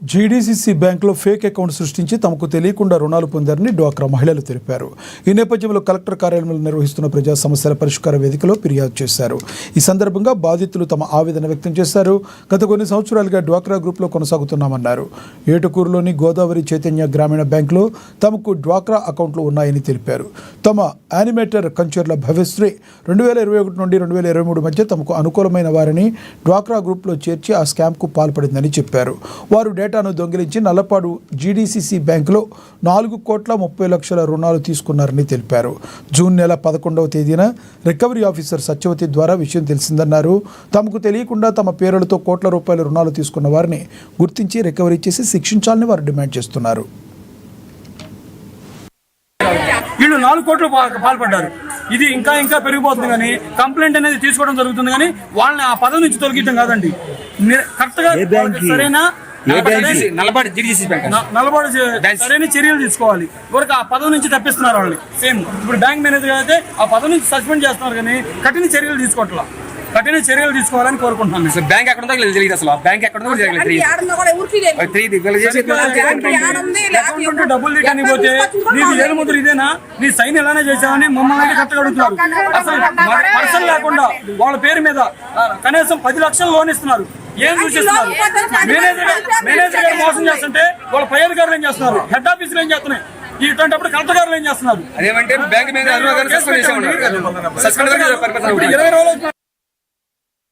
GDCC బ్యాంకులో fake account సృష్టించి తమకు తెలియకుండా రుణాలు పొందారని డ్వాక్రా మహిళలు తెలిపారు. ఈ నేపథ్యంలో కలెక్టర్ కార్యాలయంలో నిర్వహిస్తున్న ప్రజా సమస్యల పరిష్కార వేదికలో ఫిర్యాదు చేశారు. ఈ సందర్భంగా బాధితులు తమ ఆవేదన వ్యక్తం చేశారు. గత కొన్ని సంవత్సరాలుగా డ్వాక్రా గ్రూప్లో కొనసాగుతున్నామన్నారు. ఏటుకూరులోని గోదావరి చైతన్య గ్రామీణ బ్యాంకులో తమకు డ్వాక్రా అకౌంట్లు ఉన్నాయని తెలిపారు. తమ యానిమేటర్ కంచర్ల భవ్యశ్రీ 2021 నుండి 2023 మధ్య తమకు అనుకూలమైన వారిని డ్వాక్రా గ్రూప్లో చేర్చి ఆ స్కామ్కు పాల్పడిందని చెప్పారు. వారు డేటాను దొంగిలించి నల్లపాడు జీడీసీసీ బ్యాంకులో 4,30,00,000 రుణాలు తీసుకున్నారని తెలిపారు. జూన్ నెల 11వ తేదీన రికవరీ ఆఫీసర్ సత్యవతి ద్వారా విషయం తెలిసిందన్నారు. తమకు తెలియకుండా తమ పేరులతో కోట్ల రూపాయల రుణాలు తీసుకున్న వారిని గుర్తించి రికవరీ చేసి శిక్షించాలని వారు డిమాండ్ చేస్తున్నారు. వీళ్ళు 4 కోట్లు పాల్పడ్డారు. ఇది ఇంకా ఇంకా పెరిగిపోతుంది కానీ కంప్లైంట్ అనేది తీసుకోవడం జరుగుతుంది కానీ వాళ్ళని ఆ పదవి నుంచి తొలగించడం కాదండి. కరెక్ట్ గా సరైన సరైన చర్యలు తీసుకోవాలి. వరకు ఆ పదవి నుంచి తప్పిస్తున్నారు వాళ్ళని. సేమ్ ఇప్పుడు బ్యాంక్ మేనేజర్ అయితే ఆ పదవి నుంచి సస్పెండ్ చేస్తున్నారు కానీ కఠిన చర్యలు తీసుకోవట్లా. కఠిన చర్యలు తీసుకోవాలని కోరుకుంటున్నాను. బ్యాంక్ ఎక్కడ తెలియదు, అసలు బ్యాంక్ ఎక్కడ డబ్బులు రిటర్న్ పోతే నీకు ఏడు ముద్ర ఇదేనా, నీ సైన్ ఎలానే చేసావని మమ్మల్ని కట్టగడుగుతున్నారు. అసలు పర్సన్ లేకుండా వాళ్ళ పేరు మీద కనీసం 10 లక్షలు లోన్ ఇస్తున్నారు. ఏం సూచిస్తున్నారు? మేనేజర్ గారు మోసం చేస్తుంటే వాళ్ళ పై అధికారులు ఏం చేస్తున్నారు? హెడ్ ఆఫీసులు ఏం చేస్తున్నాయి? ఇటువంటిప్పుడు కలెక్టర్ గారు ఏం చేస్తున్నారు? అదేమంటే బ్యాంక్ మీద 20 రోజులు